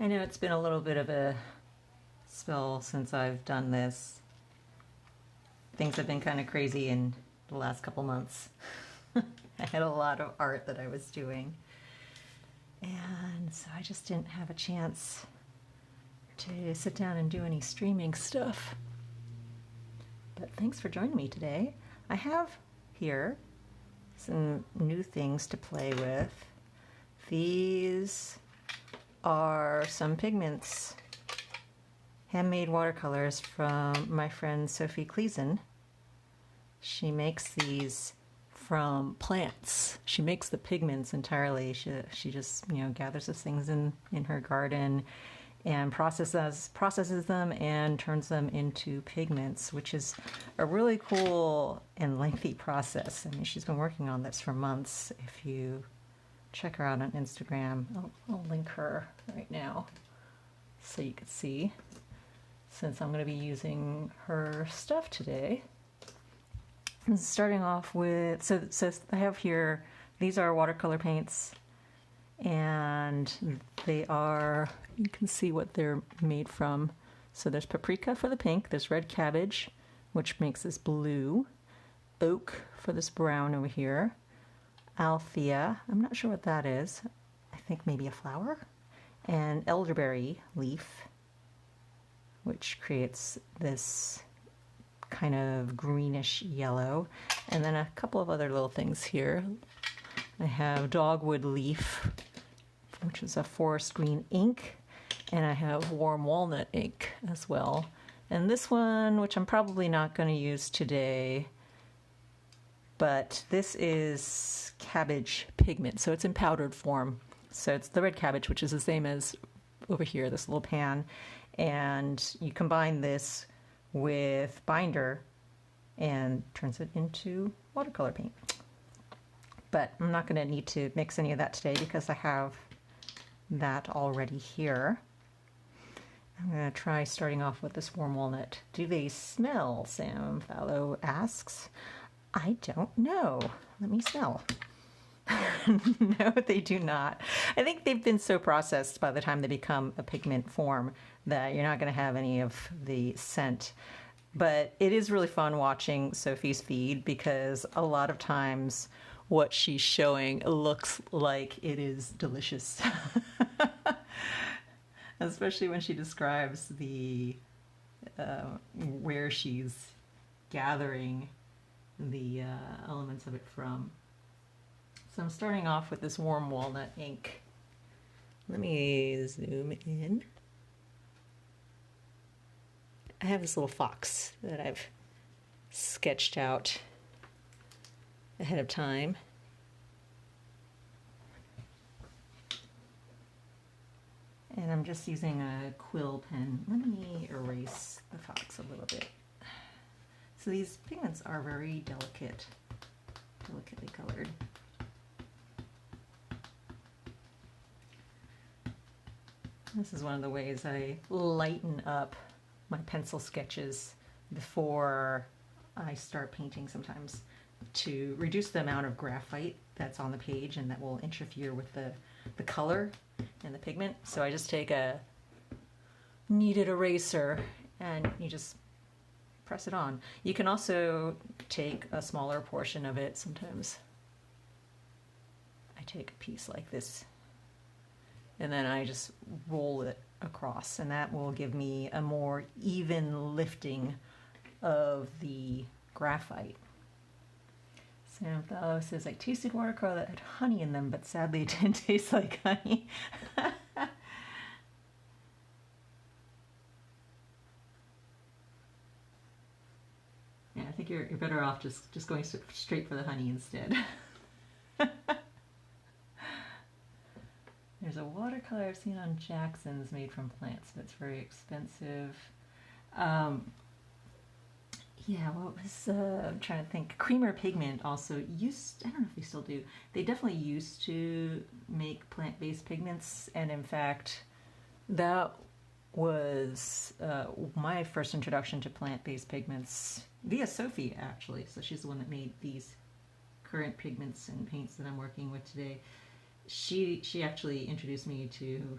I know it's been a little bit of a spell since I've done this. Things have been kind of crazy in the last couple months. I had a lot of art that I was doing, and so I just didn't have a chance to sit down and do any streaming stuff. But thanks for joining me today. I have here some new things to play with. These are some pigments, handmade watercolors from my friend Sophie Klesen. She makes these from plants. She makes the pigments entirely. She just gathers those things in her garden and processes them and turns them into pigments, which is a really cool and lengthy process. I mean, she's been working on this for months. If you check her out on Instagram, I'll link her right now so you can see, since I'm going to be using her stuff today. And starting off with, so I have here, these are watercolor paints, and they are, you can see what they're made from. So there's paprika for the pink, there's red cabbage, which makes this blue, oak for this brown over here, althea, I'm not sure what that is, I think maybe a flower, and elderberry leaf, which creates this kind of greenish yellow, and then a couple of other little things here. I have dogwood leaf, which is a forest green ink, and I have warm walnut ink as well. And this one, which I'm probably not going to use today, but this is cabbage pigment, so it's in powdered form. So it's the red cabbage, which is the same as over here, this little pan, and you combine this with binder and turns it into watercolor paint. But I'm not going to need to mix any of that today because I have that already here. I'm going to try starting off with this warm walnut. Do they smell? Sam Fallow asks. I don't know. Let me smell. No, they do not. I think they've been so processed by the time they become a pigment form that you're not going to have any of the scent. But it is really fun watching Sophie's feed because a lot of times what she's showing looks like it is delicious. Especially when she describes the where she's gathering the elements of it from. So I'm starting off with this warm walnut ink. Let me zoom in. I have this little fox that I've sketched out ahead of time. And I'm just using a quill pen. Let me erase the fox a little bit. So these pigments are very delicately colored. This is one of the ways I lighten up my pencil sketches before I start painting sometimes, to reduce the amount of graphite that's on the page and that will interfere with the color and the pigment. So I just take a kneaded eraser and you just press it on. You can also take a smaller portion of it. Sometimes I take a piece like this and then I just roll it across, and that will give me a more even lifting of the graphite. Sam Fallow says, I tasted watercolor that had honey in them, but sadly it didn't taste like honey. Yeah, I think you're better off just going straight for the honey instead. There's a watercolor I've seen on Jackson's made from plants, but it's very expensive. Yeah, what was, I'm trying to think. Creamer Pigment also used, I don't know if they still do, they definitely used to make plant-based pigments, and in fact, that was my first introduction to plant-based pigments via Sophie, actually. So she's the one that made these current pigments and paints that I'm working with today. She actually introduced me to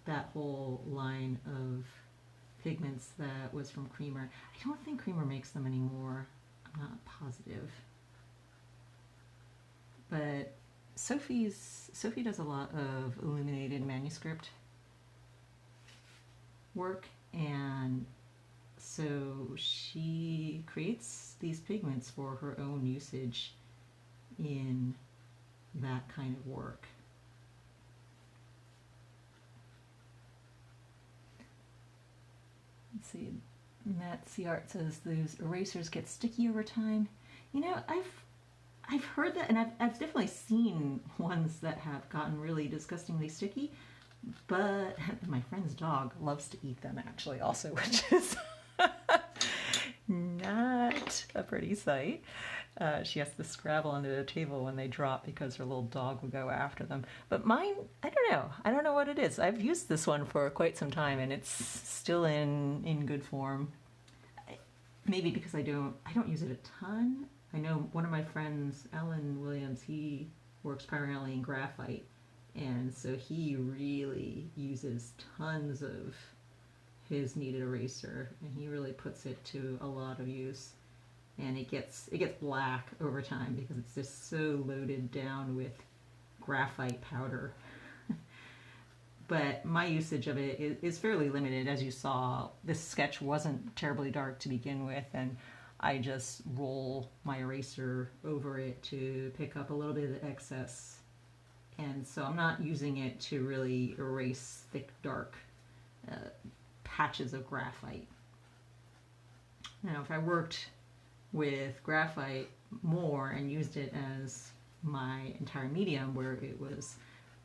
that whole line of pigments that was from Creamer. I don't think Creamer makes them anymore. I'm not positive. But Sophie does a lot of illuminated manuscript work, and so she creates these pigments for her own usage in that kind of work. Let's see, Matt C. Art says those erasers get sticky over time. You know, I've heard that, and I've definitely seen ones that have gotten really disgustingly sticky, but my friend's dog loves to eat them actually also, which is not a pretty sight. She has to scrabble under the table when they drop because her little dog will go after them. But mine, I don't know what it is. I've used this one for quite some time and it's still in good form. Maybe because I don't use it a ton. I know one of my friends, Alan Williams, he works primarily in graphite, and so he really uses tons of his kneaded eraser, and he really puts it to a lot of use. And it gets black over time because it's just so loaded down with graphite powder. But my usage of it is fairly limited. As you saw, this sketch wasn't terribly dark to begin with, and I just roll my eraser over it to pick up a little bit of the excess. And so I'm not using it to really erase thick, dark patches of graphite. Now, if I worked with graphite more and used it as my entire medium, where it was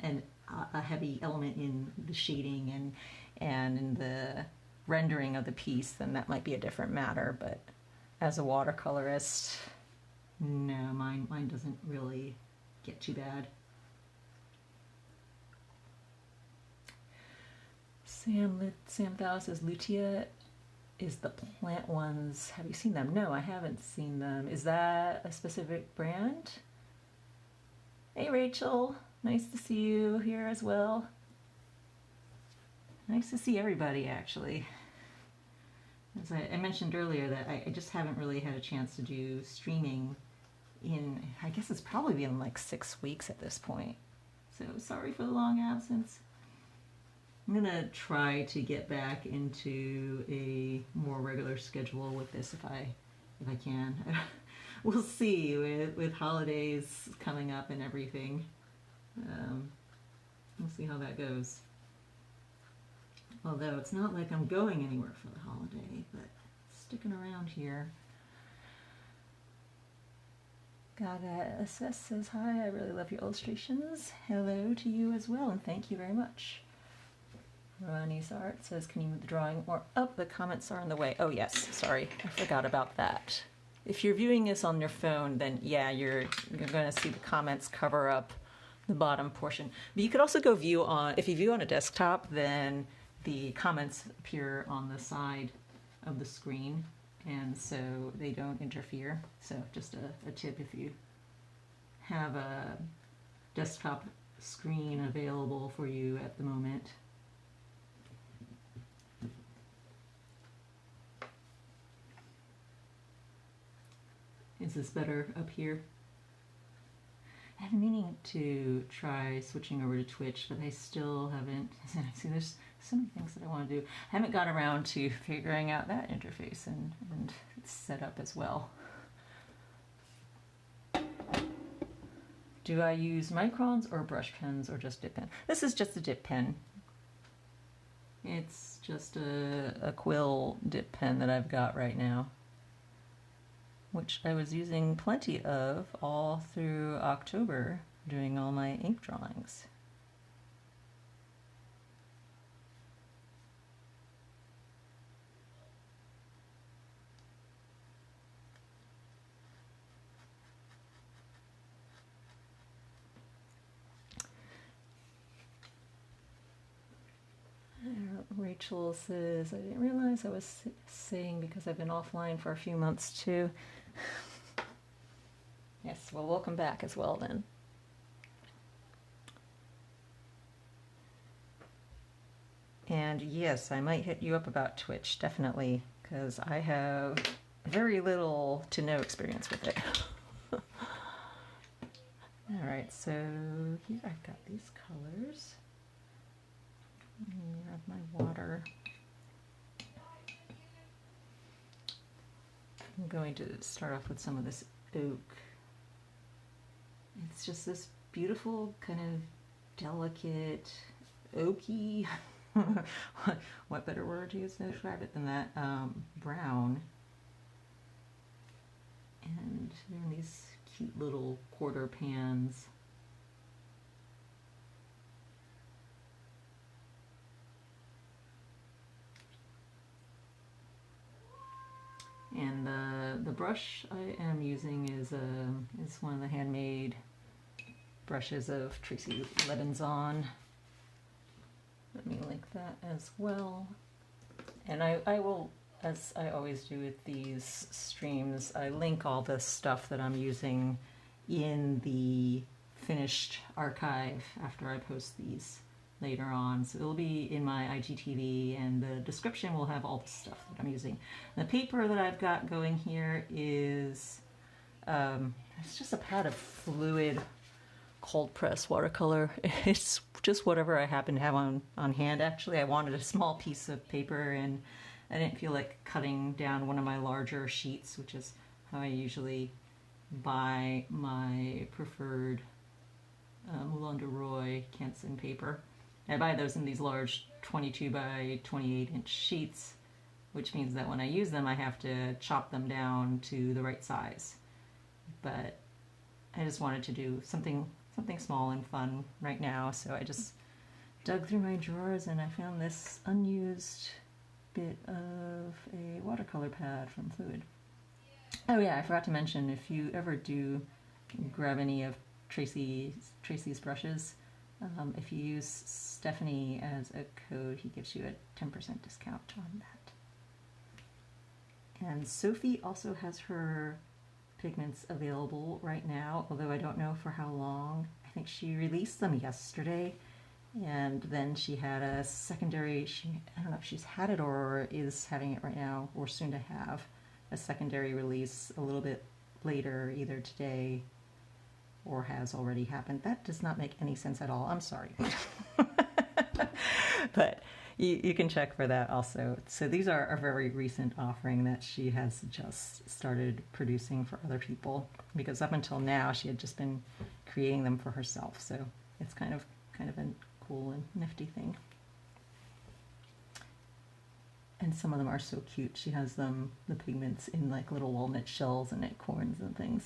a heavy element in the shading and in the rendering of the piece, then that might be a different matter. But as a watercolorist, no, mine doesn't really get too bad. Sam Thou says Lutea is the plant ones. Have you seen them? No, I haven't seen them. Is that a specific brand? Hey Rachel, nice to see you here as well. Nice to see everybody actually. As I mentioned earlier, that I just haven't really had a chance to do streaming in, I guess it's probably been like 6 weeks at this point. So sorry for the long absence. I'm gonna try to get back into a more regular schedule with this if I can. We'll see with holidays coming up and everything. We'll see how that goes. Although it's not like I'm going anywhere for the holiday, but sticking around here. Gaga SS says, hi, I really love your illustrations. Hello to you as well, and thank you very much. Ronnie's Art says, can you move the drawing more up? The comments are in the way. Oh yes, sorry, I forgot about that. If you're viewing this on your phone, then yeah, you're going to see the comments cover up the bottom portion. But you could also go view on, if you view on a desktop, then the comments appear on the side of the screen, and so they don't interfere. So just a tip if you have a desktop screen available for you at the moment. Is this better up here? I've been meaning to try switching over to Twitch, but I still haven't. See, there's so many things that I want to do. I haven't got around to figuring out that interface and it's set up as well. Do I use microns or brush pens or just dip pen? This is just a dip pen. It's just a quill dip pen that I've got right now, which I was using plenty of all through October doing all my ink drawings. Rachel says, I didn't realize I was saying because I've been offline for a few months too. Yes, well, welcome back as well then. And yes, I might hit you up about Twitch, definitely, because I have very little to no experience with it. Alright, so here I've got these colors. Grab my water. I'm going to start off with some of this oak. It's just this beautiful, kind of delicate, oaky, what better word to use to describe it than that, brown. And they're in these cute little quarter pans. And the brush I am using is one of the handmade brushes of Tracy Lebenzon. Let me link that as well. And I will, as I always do with these streams, I link all the stuff that I'm using in the finished archive after I post these later on. So it'll be in my IGTV, and the description will have all the stuff that I'm using. And the paper that I've got going here is, it's just a pad of fluid cold press watercolor. It's just whatever I happen to have on hand. Actually, I wanted a small piece of paper, and I didn't feel like cutting down one of my larger sheets, which is how I usually buy my preferred Moulin de Roy Canson paper. I buy those in these large 22 by 28 inch sheets, which means that when I use them I have to chop them down to the right size. But I just wanted to do something small and fun right now, so I just dug through my drawers and I found this unused bit of a watercolor pad from Fluid. Oh yeah, I forgot to mention, if you ever do grab any of Tracy's brushes, if you use Stephanie as a code, he gives you a 10% discount on that. And Sophie also has her pigments available right now, although I don't know for how long. I think she released them yesterday, and then she had a secondary, I don't know if she's had it or is having it right now, or soon to have a secondary release a little bit later, either today or has already happened. That does not make any sense at all. I'm sorry. But you can check for that also. So these are a very recent offering that she has just started producing for other people, because up until now she had just been creating them for herself. So it's kind of a cool and nifty thing. And some of them are so cute. She has the pigments in like little walnut shells and acorns and things.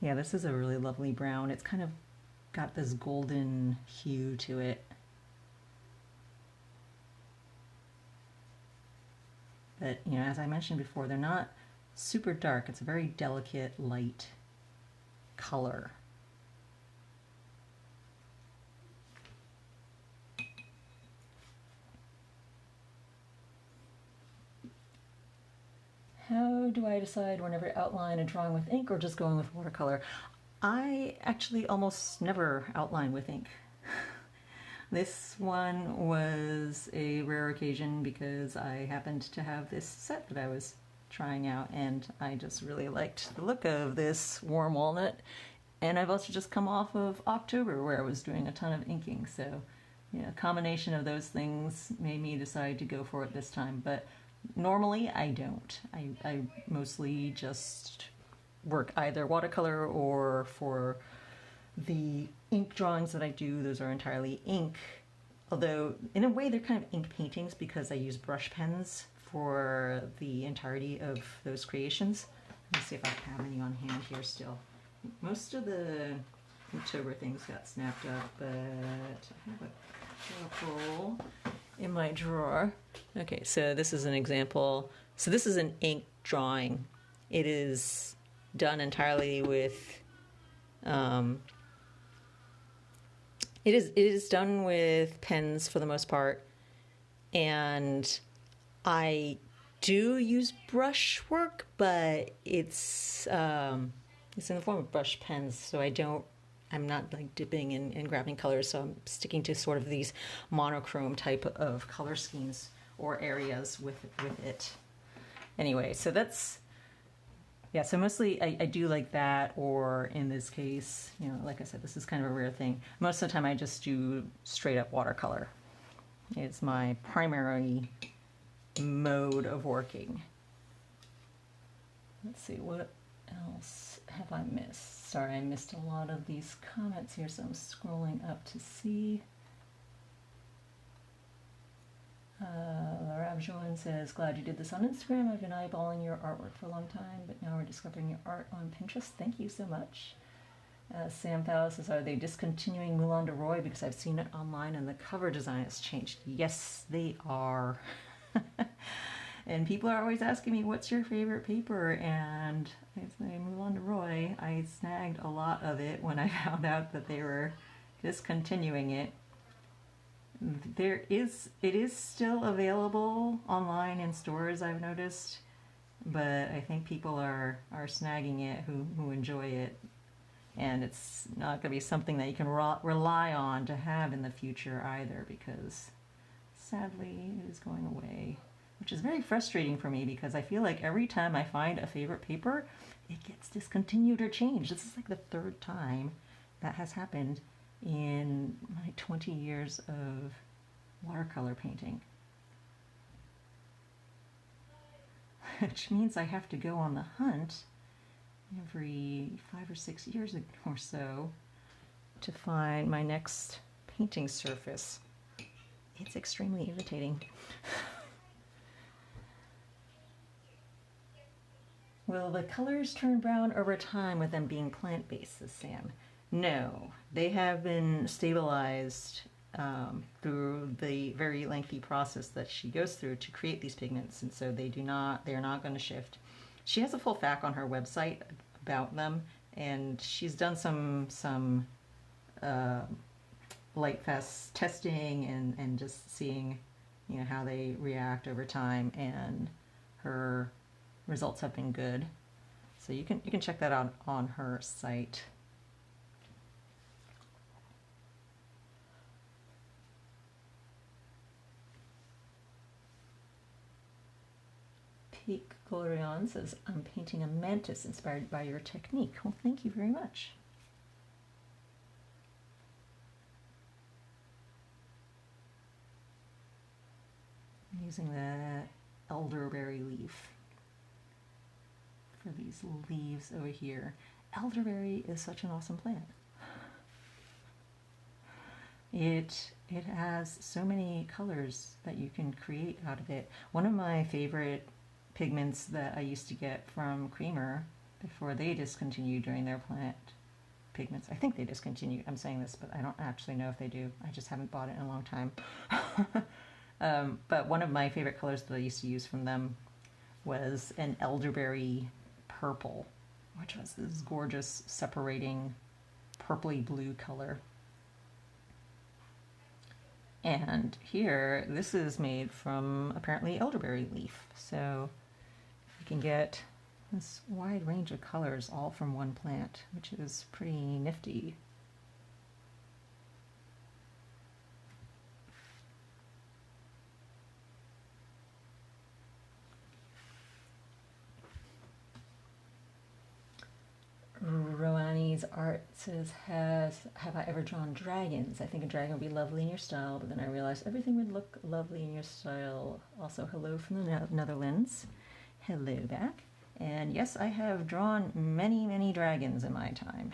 Yeah, this is a really lovely brown. It's kind of got this golden hue to it. But, you know, as I mentioned before, they're not super dark. It's a very delicate, light color. How do I decide whenever to outline a drawing with ink or just going with watercolor? I actually almost never outline with ink. This one was a rare occasion because I happened to have this set that I was trying out, and I just really liked the look of this warm walnut. And I've also just come off of October, where I was doing a ton of inking, so yeah, a combination of those things made me decide to go for it this time. But normally I don't. I mostly just work either watercolor, or for the ink drawings that I do, those are entirely ink. Although in a way they're kind of ink paintings because I use brush pens for the entirety of those creations. Let me see if I have any on hand here still. Most of the October things got snapped up, but I have a couple in my drawer. Okay, so this is an example. So this is an ink drawing. It is done entirely with, it is done with pens for the most part, and I do use brush work, but it's in the form of brush pens, so I don't I'm not like dipping and grabbing colors, so I'm sticking to sort of these monochrome type of color schemes or areas with it. Anyway, so that's, yeah, so mostly I do like that, or in this case, you know, like I said, this is kind of a rare thing. Most of the time I just do straight up watercolor. It's my primary mode of working. Let's see, what else have I missed? Sorry, I missed a lot of these comments here, so I'm scrolling up to see. Laura Abjoin says, glad you did this on Instagram. I've been eyeballing your artwork for a long time, but now we're discovering your art on Pinterest. Thank you so much. Sam Fowler says, are they discontinuing Moulin de Roy? Because I've seen it online and the cover design has changed. Yes, they are. And people are always asking me, what's your favorite paper? And I say Moulin de Roy. I snagged a lot of it when I found out that they were discontinuing it. It is still available online in stores, I've noticed, but I think people are snagging it who enjoy it, and it's not going to be something that you can rely on to have in the future either, because sadly it is going away, which is very frustrating for me because I feel like every time I find a favorite paper, it gets discontinued or changed. This is like the third time that has happened in my 20 years of watercolor painting. Which means I have to go on the hunt every 5 or 6 years or so to find my next painting surface. It's extremely irritating. Will the colors turn brown over time with them being plant-based, says Sam? No, they have been stabilized through the very lengthy process that she goes through to create these pigments, and so they're not going to shift. She has a full fact on her website about them, and she's done some light fast testing and just seeing, you know, how they react over time, and her results have been good. So you can check that out on her site. Peak Glorion says, I'm painting a mantis inspired by your technique. Well, thank you very much. I'm using the elderberry leaf for these leaves over here. Elderberry is such an awesome plant. It has so many colors that you can create out of it. One of my favorite pigments that I used to get from Creamer before they discontinued during their plant pigments. I think they discontinued. I'm saying this, but I don't actually know if they do. I just haven't bought it in a long time. But one of my favorite colors that I used to use from them was an elderberry purple, which was this gorgeous separating purpley blue color. And here, this is made from apparently elderberry leaf. So you can get this wide range of colors all from one plant, which is pretty nifty. Roani's art says, have I ever drawn dragons? I think a dragon would be lovely in your style, but then I realized everything would look lovely in your style. Also, hello from the Netherlands. Hello back. And yes, I have drawn many, many dragons in my time.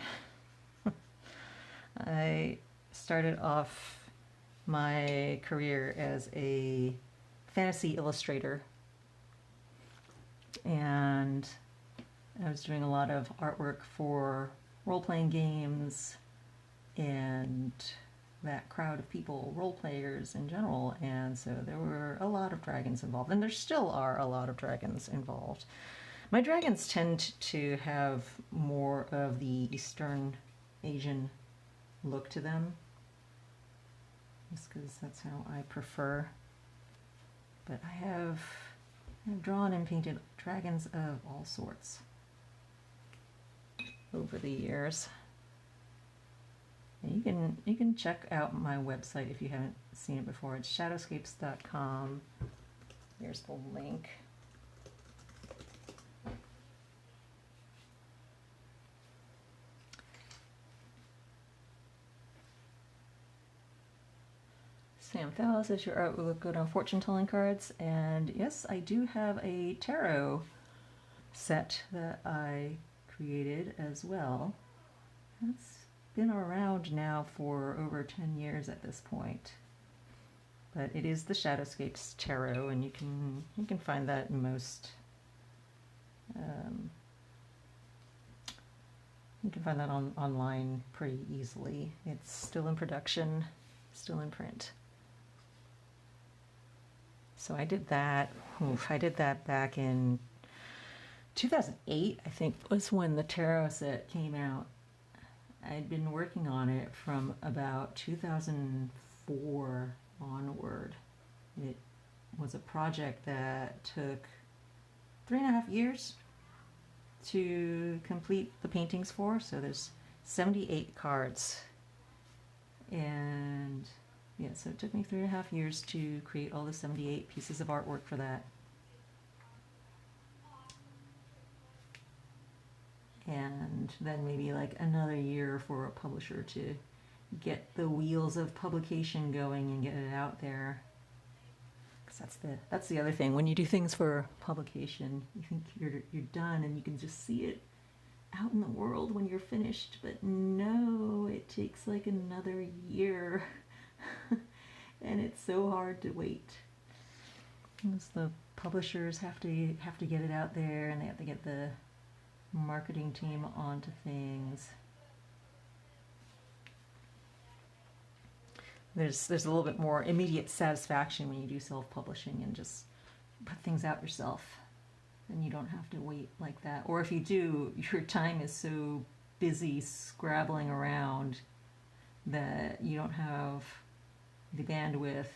I started off my career as a fantasy illustrator, and I was doing a lot of artwork for role-playing games and that crowd of people, role players in general, and so there were a lot of dragons involved, and there still are a lot of dragons involved. My dragons tend to have more of the Eastern Asian look to them, just because that's how I prefer. But I have drawn and painted dragons of all sorts over the years. can check out my website if you haven't seen it before. It's shadowscapes.com. There's the link. Sam Thal says your art will look good on fortune telling cards, and yes, I do have a tarot set that I created as well. That's been around now for over 10 years at this point. But it is the Shadowscapes Tarot, and you can find that in most you can find that online pretty easily. It's still in production, still in print. So I did that. I did that back in 2008, I think, was when the tarot set came out. I'd been working on it from about 2004 onward. It was a project that took 3.5 years to complete the paintings for. So there's 78 cards. And yeah, so it took me 3.5 years to create all the 78 pieces of artwork for that. And then maybe like another year for a publisher to get the wheels of publication going and get it out there. Because that's the other thing. When you do things for publication, you think you're done and you can just see it out in the world when you're finished. But no, it takes like another year, and it's so hard to wait. Because the publishers have to get it out there, and they have to get the marketing team onto things. There's a little bit more immediate satisfaction when you do self-publishing and just put things out yourself, and you don't have to wait like that. Or if you do, your time is so busy scrabbling around that you don't have the bandwidth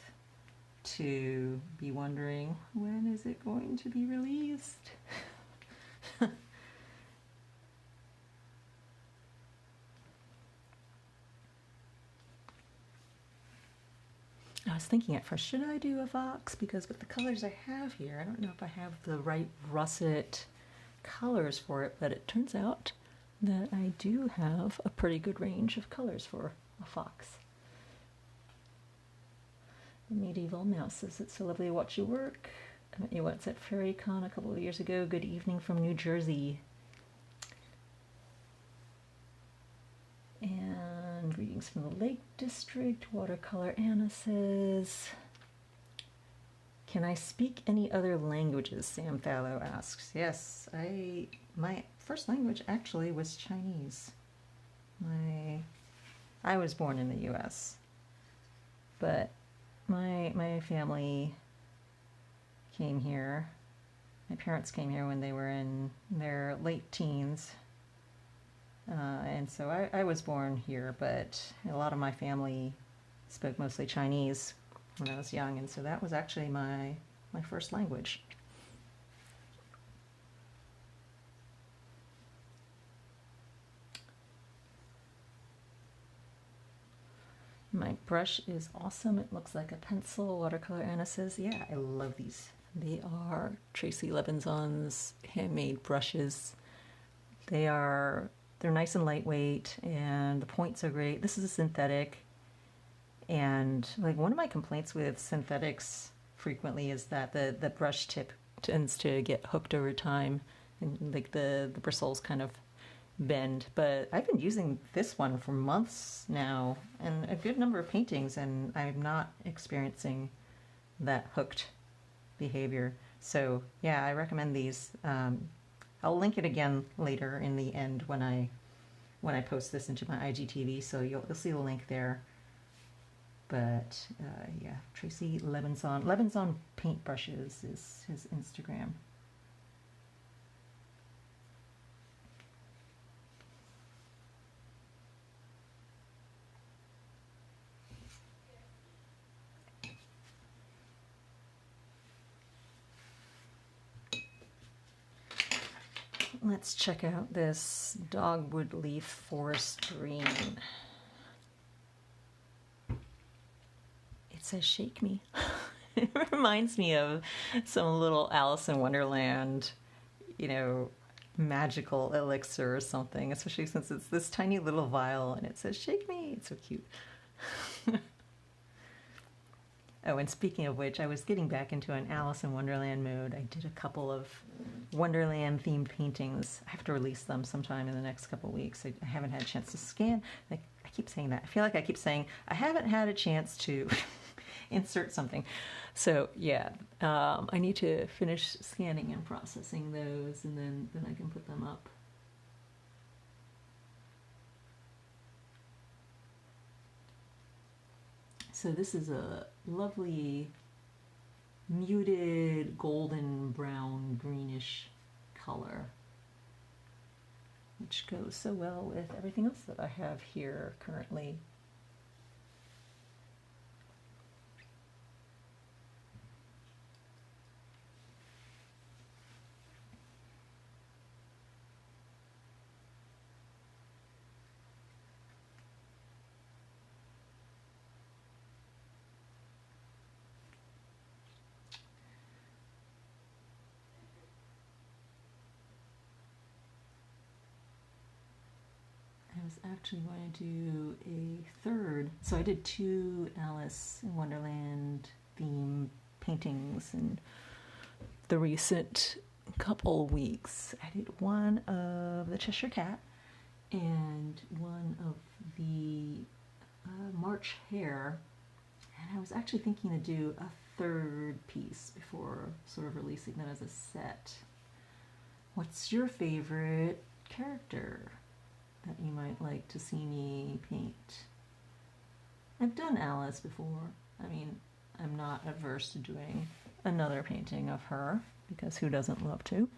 to be wondering, when is it going to be released? I was thinking at first, should I do a Vox? Because with the colors I have here, I don't know if I have the right russet colors for it, but it turns out that I do have a pretty good range of colors for a fox. Medieval Mouse says, it's so lovely to watch you work. I met you once at FairyCon a couple of years ago. Good evening from New Jersey. And greetings from the Lake District. Watercolor Anna says, can I speak any other languages? Sam Fallow asks. Yes, my first language actually was Chinese. I was born in the US, but my family came here. My parents came here when they were in their late teens. And so I was born here, but a lot of my family spoke mostly Chinese when I was young, and so that was actually my first language. My brush is awesome. It looks like a pencil. Watercolor Anna says, yeah, I love these. They are Tracy Levinzon's handmade brushes. They're nice and lightweight, and the points are great. This is a synthetic, and like one of my complaints with synthetics frequently is that the brush tip tends to get hooked over time, and like the bristles kind of bend. But I've been using this one for months now, and a good number of paintings, and I'm not experiencing that hooked behavior. So yeah, I recommend these. I'll link it again later in the end when I post this into my IGTV, so you'll see the link there. But yeah, Tracy Levinzon Paintbrushes is his Instagram. Let's check out this dogwood leaf forest green. It says shake me. It reminds me of some little Alice in Wonderland, you know, magical elixir or something, especially since it's this tiny little vial and it says shake me. It's so cute. Oh, and speaking of which, I was getting back into an Alice in Wonderland mode. I did a couple of Wonderland themed paintings. I have to release them sometime in the next couple of weeks. I haven't had a chance to scan. I keep saying that. I feel like I keep saying I haven't had a chance to insert something. So yeah, I need to finish scanning and processing those, and then I can put them up. So this is a lovely muted golden brown greenish color, which goes so well with everything else that I have here currently. I was actually going to do a third. So I did 2 Alice in Wonderland theme paintings in the recent couple weeks. I did one of the Cheshire Cat and one of the March Hare. And I was actually thinking to do a third piece before sort of releasing them as a set. What's your favorite character that you might like to see me paint? I've done Alice before. I mean, I'm not averse to doing another painting of her, because who doesn't love to?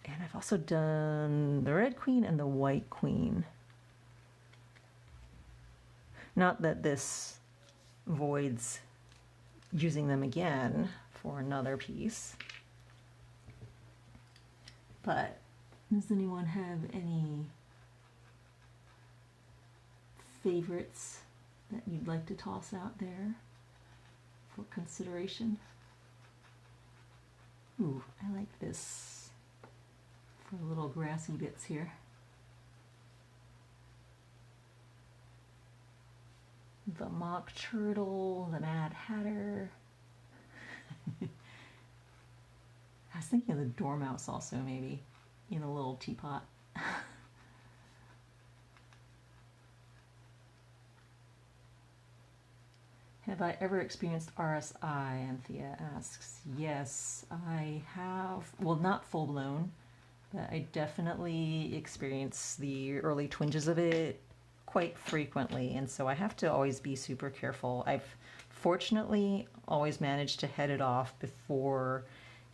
And I've also done the Red Queen and the White Queen. Not that this voids using them again for another piece, but does anyone have any favorites that you'd like to toss out there for consideration? Ooh, I like this for little grassy bits here. The Mock Turtle, the Mad Hatter. I was thinking of the Dormouse also, maybe, in a little teapot. Have I ever experienced RSI? Anthea asks. Yes, I have. Well, not full blown, but I definitely experience the early twinges of it quite frequently, and so I have to always be super careful. I've fortunately always managed to head it off before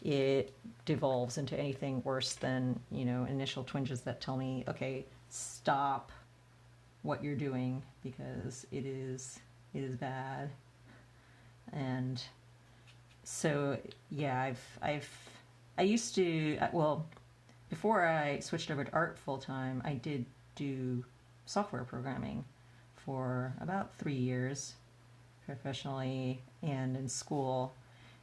it devolves into anything worse than, you know, initial twinges that tell me, okay, stop what you're doing because it is bad. And so yeah, I used to, well, before I switched over to art full time, I did do software programming for about 3 years professionally and in school.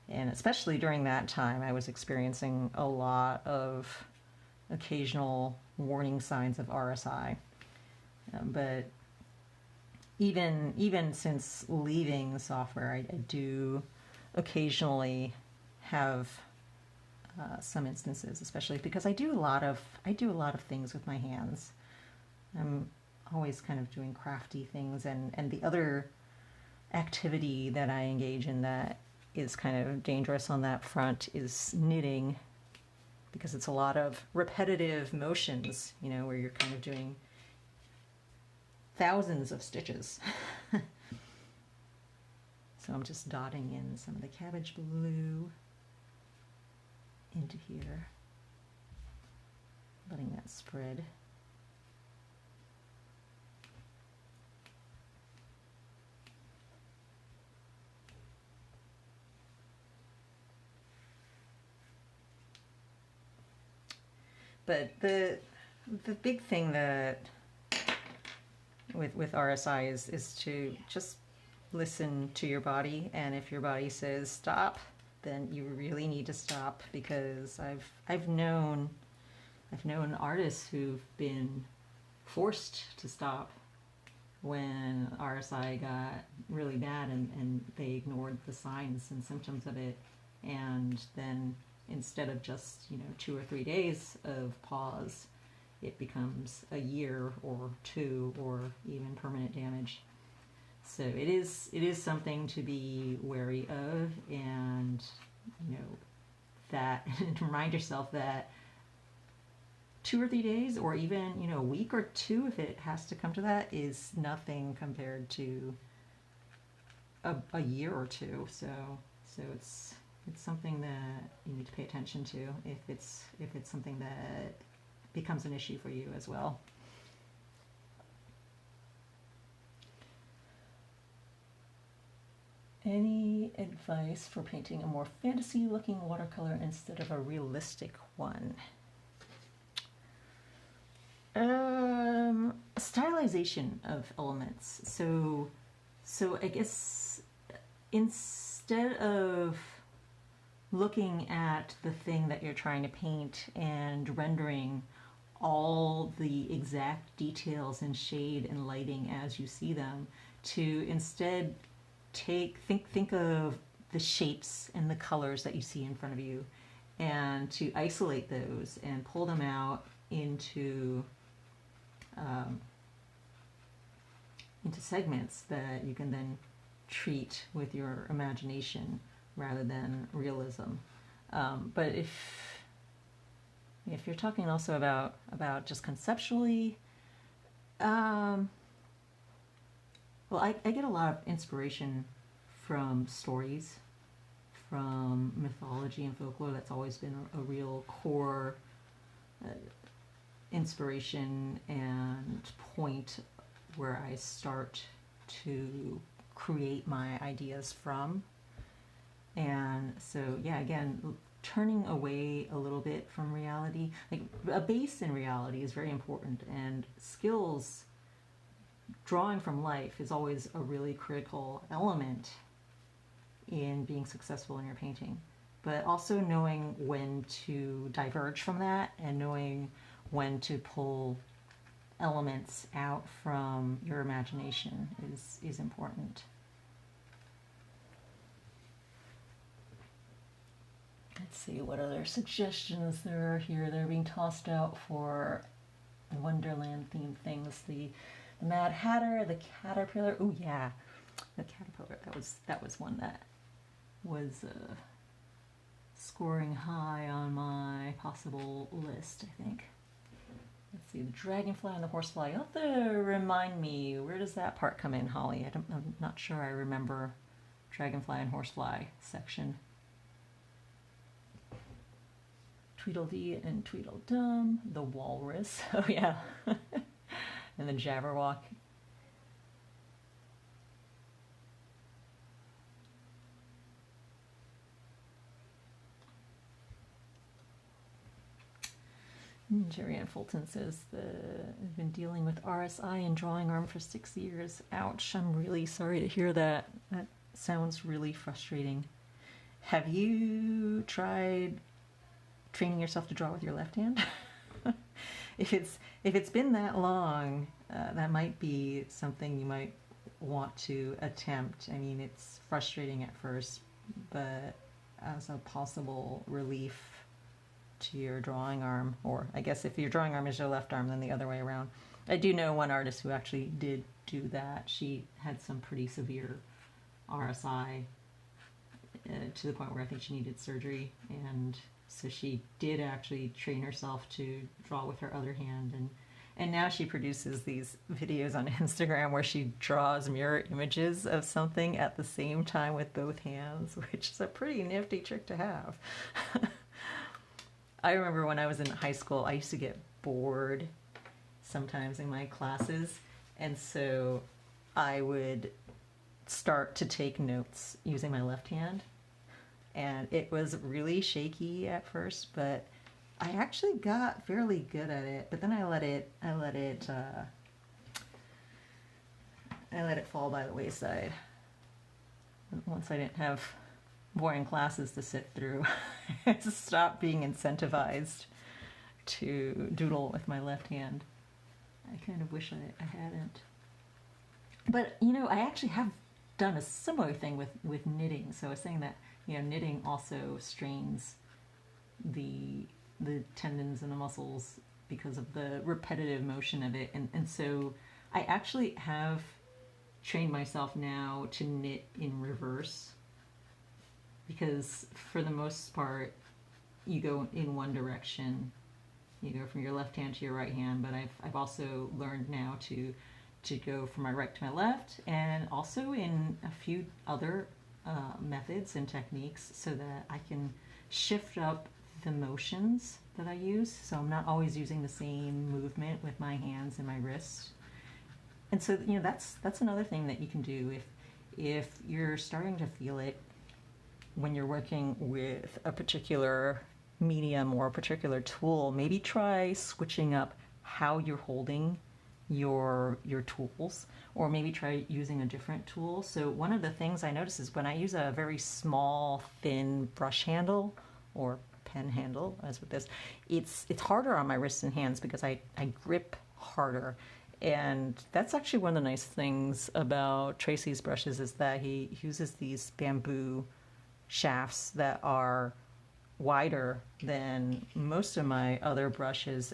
And especially during that time, I was experiencing a lot of occasional warning signs of RSI. But even since leaving software, I do occasionally have some instances, especially because I do a lot of things with my hands. I'm always kind of doing crafty things, and the other activity that I engage in that is kind of dangerous on that front is knitting, because it's a lot of repetitive motions, you know, where you're kind of doing thousands of stitches. So I'm just dotting in some of the cabbage blue into here, letting that spread. But the big thing that with RSI is to just listen to your body, and if your body says stop, then you really need to stop, because I've known artists who've been forced to stop when RSI got really bad, and they ignored the signs and symptoms of it, and then instead of just 2 or 3 days of pause, it becomes a year or 2 or even permanent damage. So it is something to be wary of, and that to remind yourself that 2 or 3 days, or even a week or 2, if it has to come to that, is nothing compared to a year or 2. So it's something that you need to pay attention to if it's something that becomes an issue for you as well. Any advice for painting a more fantasy-looking watercolor instead of a realistic one? Stylization of elements. So I guess instead of looking at the thing that you're trying to paint and rendering all the exact details and shade and lighting as you see them, to instead think of the shapes and the colors that you see in front of you, and to isolate those and pull them out into segments that you can then treat with your imagination rather than realism. But if you're talking also about just conceptually, well, I get a lot of inspiration from stories, from mythology and folklore. That's always been a real core inspiration and point where I start to create my ideas from. And so, yeah, again, turning away a little bit from reality. Like, a base in reality is very important, and skills, drawing from life, is always a really critical element in being successful in your painting. But also knowing when to diverge from that, and knowing when to pull elements out from your imagination is important. Let's see what other suggestions there are here. They're being tossed out for Wonderland themed things. The Mad Hatter, the Caterpillar. Oh yeah, the Caterpillar. That was one that was scoring high on my possible list, I think. Let's see, the Dragonfly and the Horsefly. You'll have to remind me, where does that part come in, Holly? I'm not sure I remember Dragonfly and Horsefly section. Tweedledee and Tweedledum, the Walrus, oh yeah, and the Jabberwock. Jerry Ann Fulton says I've been dealing with RSI and drawing arm for 6 years. Ouch, I'm really sorry to hear that. That sounds really frustrating. Have you tried training yourself to draw with your left hand? If it's been that long, that might be something you might want to attempt. I mean, it's frustrating at first, but as a possible relief to your drawing arm, or I guess if your drawing arm is your left arm, then the other way around. I do know one artist who actually did do that. She had some pretty severe RSI to the point where I think she needed surgery, and so she did actually train herself to draw with her other hand, and now she produces these videos on Instagram where she draws mirror images of something at the same time with both hands, which is a pretty nifty trick to have. I remember when I was in high school, I used to get bored sometimes in my classes, and so I would start to take notes using my left hand, and it was really shaky at first, but I actually got fairly good at it. But then I let it fall by the wayside. once I didn't have boring classes to sit through, I stopped being incentivized to doodle with my left hand. I kind of wish I hadn't. But, you know, I actually have done a similar thing with knitting. So I was saying that, you know, knitting also strains the tendons and the muscles because of the repetitive motion of it. And so I actually have trained myself now to knit in reverse, because for the most part you go in one direction. You go from your left hand to your right hand, but I've also learned now to go from my right to my left, and also in a few other methods and techniques, so that I can shift up the motions that I use, so I'm not always using the same movement with my hands and my wrists. And so, you know, that's another thing that you can do if you're starting to feel it when you're working with a particular medium or a particular tool. Maybe try switching up how you're holding your tools, or maybe try using a different tool. So one of the things I notice is when I use a very small, thin brush handle or pen handle, as with this, it's harder on my wrists and hands because I grip harder. And that's actually one of the nice things about Tracy's brushes, is that he uses these bamboo shafts that are wider than most of my other brushes,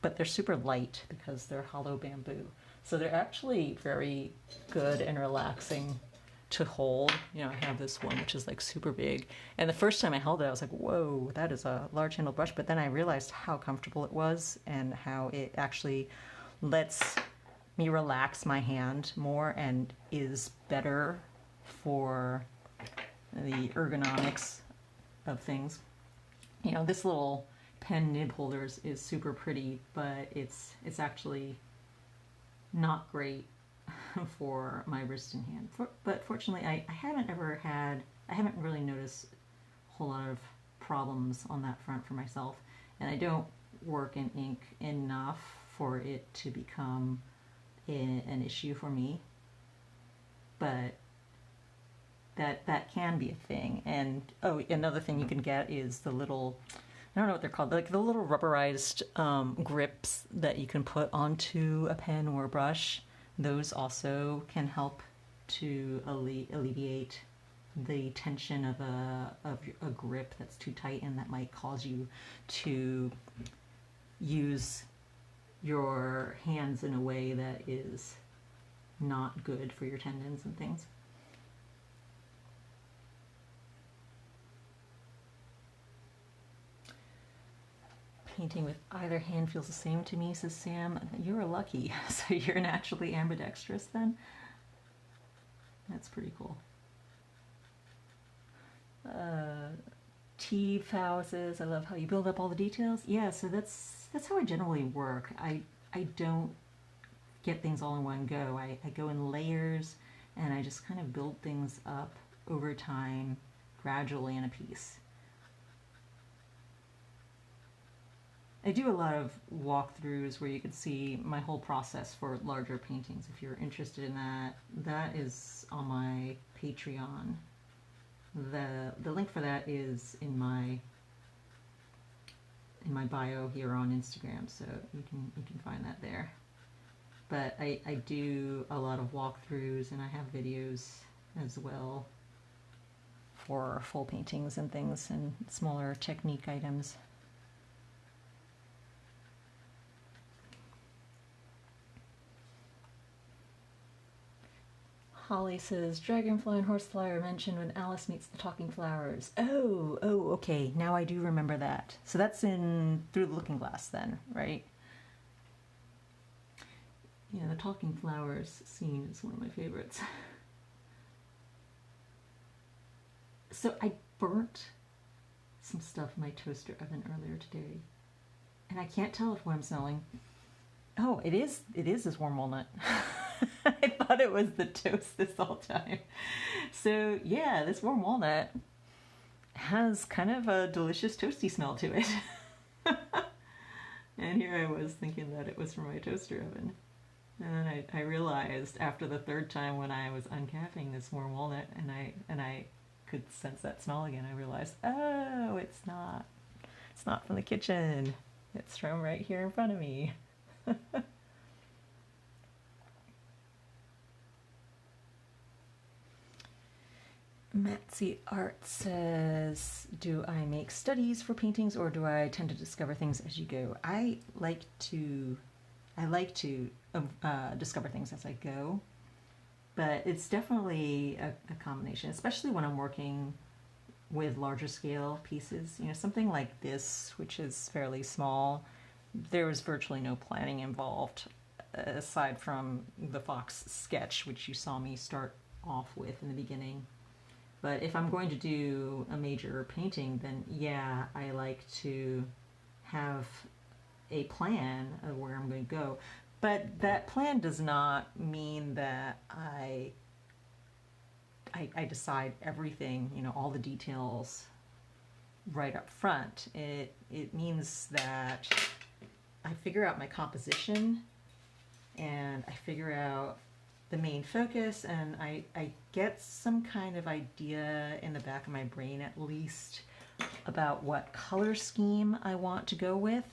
but they're super light because they're hollow bamboo. So they're actually very good and relaxing to hold. You know, I have this one which is like super big, and the first time I held it I was like, whoa, that is a large handle brush, but then I realized how comfortable it was and how it actually lets me relax my hand more and is better for the ergonomics of things. You know, this little pen nib holder is super pretty, but it's actually not great for my wrist and hand. But fortunately, I haven't really noticed a whole lot of problems on that front for myself, and I don't work in ink enough for it to become an issue for me. But that can be a thing. And oh, another thing you can get is the little, I don't know what they're called, like the little rubberized grips that you can put onto a pen or a brush. Those also can help to alleviate the tension of a grip that's too tight, and that might cause you to use your hands in a way that is not good for your tendons and things. Painting with either hand feels the same to me, says Sam. You're lucky. So you're naturally ambidextrous then? That's pretty cool. T Fow says, I love how you build up all the details. Yeah, so that's how I generally work. I don't get things all in one go. I go in layers, and I just kind of build things up over time, gradually in a piece. I do a lot of walkthroughs where you can see my whole process for larger paintings. If you're interested in that, that is on my Patreon. The link for that is in my bio here on Instagram, so you can find that there. But I do a lot of walkthroughs, and I have videos as well for full paintings and things, and smaller technique items. Holly says, Dragonfly and Horsefly are mentioned when Alice meets the talking flowers. Oh, okay. Now I do remember that. So that's in Through the Looking Glass then, right? Yeah, the talking flowers scene is one of my favorites. So I burnt some stuff in my toaster oven earlier today, and I can't tell if what I'm smelling. Oh, it is this warm walnut. I thought it was the toast this whole time. So yeah, this warm walnut has kind of a delicious toasty smell to it. And here I was thinking that it was from my toaster oven. And I realized after the third time when I was uncapping this warm walnut and I could sense that smell again, I realized, oh, it's not from the kitchen. It's from right here in front of me. Matsy Art says, do I make studies for paintings or do I tend to discover things as you go? I like to discover things as I go, but it's definitely a combination, especially when I'm working with larger scale pieces. You know, something like this, which is fairly small, there was virtually no planning involved aside from the fox sketch, which you saw me start off with in the beginning. But if I'm going to do a major painting, then yeah, I like to have a plan of where I'm going to go. But that plan does not mean that I decide everything, you know, all the details right up front. It means that I figure out my composition and I figure out the main focus, and I get some kind of idea in the back of my brain at least about what color scheme I want to go with,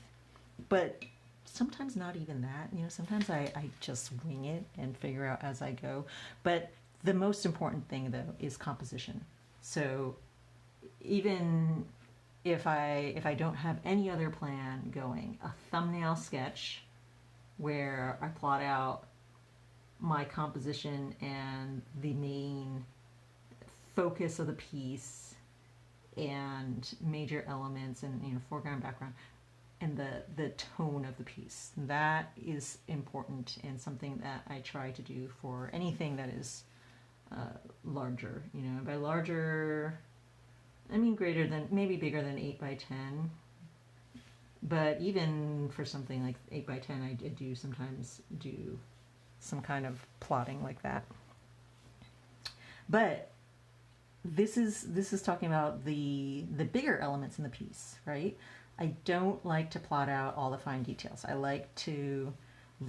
but sometimes not even that. You know, sometimes I just wing it and figure out as I go. But the most important thing though is composition. So even if I don't have any other plan going, a thumbnail sketch where I plot out my composition and the main focus of the piece and major elements and, you know, foreground, background, and the tone of the piece. That is important and something that I try to do for anything that is larger. You know, by larger, I mean greater than, maybe bigger than 8 by 10. But even for something like 8 by 10, I do sometimes do some kind of plotting like that. But this is talking about the bigger elements in the piece, right? I don't like to plot out all the fine details. I like to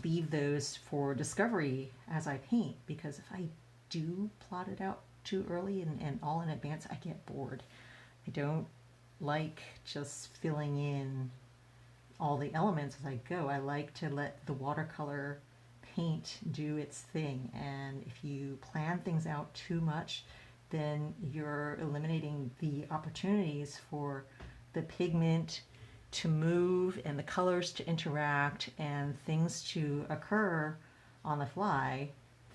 leave those for discovery as I paint, because if I do plot it out too early and all in advance, I get bored. I don't like just filling in all the elements as I go. I like to let the watercolor paint do its thing, and if you plan things out too much, then you're eliminating the opportunities for the pigment to move and the colors to interact and things to occur on the fly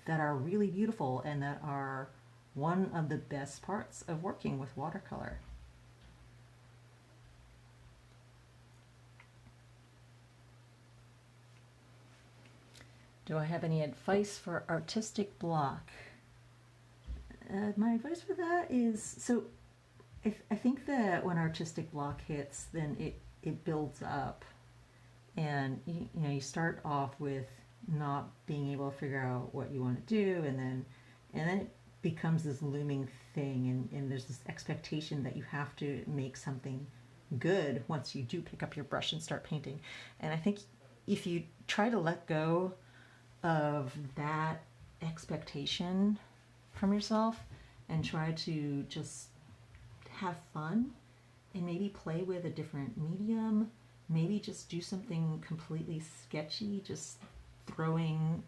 that are really beautiful and that are one of the best parts of working with watercolor. Do I have any advice for artistic block? My advice for that is, so I think that when artistic block hits, then it builds up, and you know, you start off with not being able to figure out what you want to do, and then it becomes this looming thing, and there's this expectation that you have to make something good once you do pick up your brush and start painting. And I think if you try to let go of that expectation from yourself and try to just have fun and maybe play with a different medium, maybe just do something completely sketchy, just throwing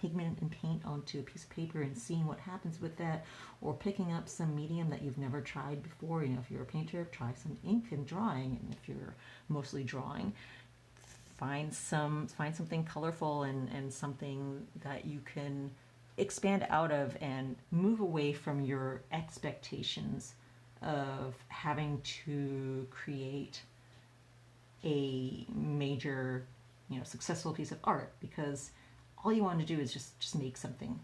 pigment and paint onto a piece of paper and seeing what happens with that, or picking up some medium that you've never tried before. You know, if you're a painter, try some ink and drawing, and if you're mostly drawing, find something colorful and something that you can expand out of and move away from your expectations of having to create a major, you know, successful piece of art, because all you want to do is just make something.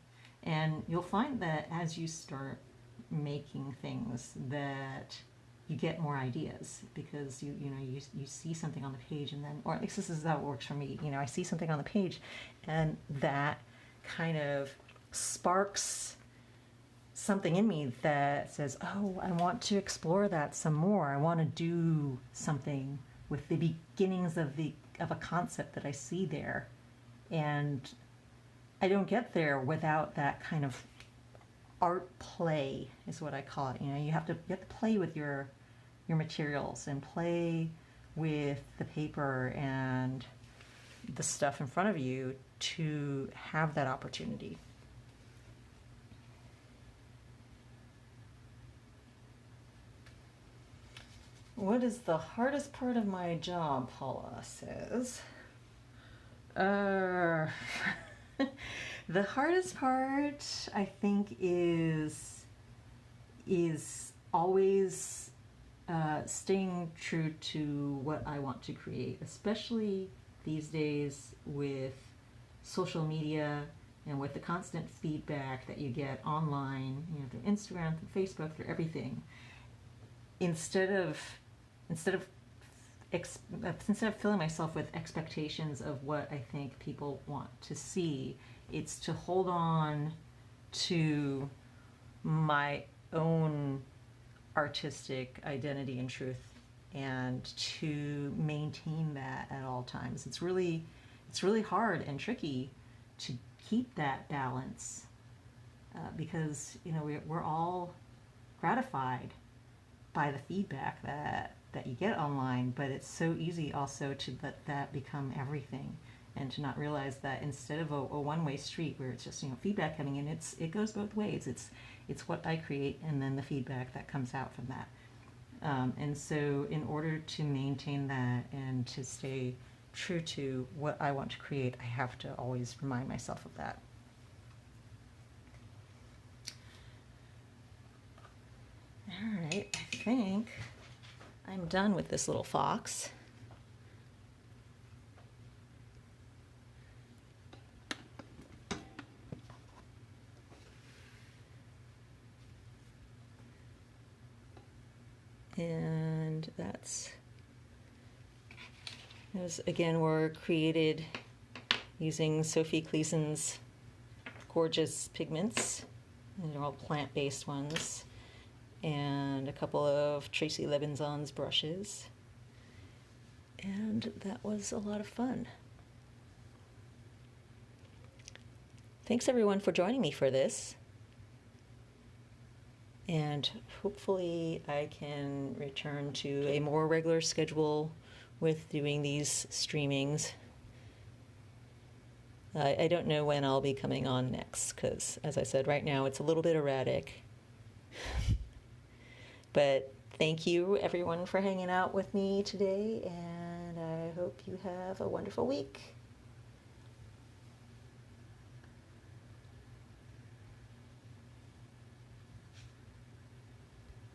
And you'll find that as you start making things that you get more ideas, because you see something on the page, and then, or at least this is how it works for me, you know, I see something on the page and that kind of sparks something in me that says, oh, I want to explore that some more. I want to do something with the beginnings of a concept that I see there. And I don't get there without that kind of art play, is what I call it. You know, you have to play with your materials and play with the paper and the stuff in front of you to have that opportunity. What is the hardest part of my job, Paula says? The hardest part, I think, is always staying true to what I want to create, especially these days with social media and with the constant feedback that you get online, you know, through Instagram, through Facebook, through everything. Instead of filling myself with expectations of what I think people want to see, it's to hold on to my own artistic identity and truth, and to maintain that at all times. It's really hard and tricky to keep that balance, because, you know, we're all gratified by the feedback that you get online, but it's so easy also to let that become everything, and to not realize that instead of a one-way street where it's just, you know, feedback coming in, it goes both ways. It's what I create and then the feedback that comes out from that. And so in order to maintain that and to stay true to what I want to create, I have to always remind myself of that. All right, I think I'm done with this little fox. And those again were created using Sophie Klesen's gorgeous pigments. And they're all plant-based ones. And a couple of Tracy Lebenson's brushes. And that was a lot of fun. Thanks everyone for joining me for this. And hopefully I can return to a more regular schedule with doing these streamings. I don't know when I'll be coming on next, because, as I said, right now it's a little bit erratic. But thank you, everyone, for hanging out with me today, and I hope you have a wonderful week.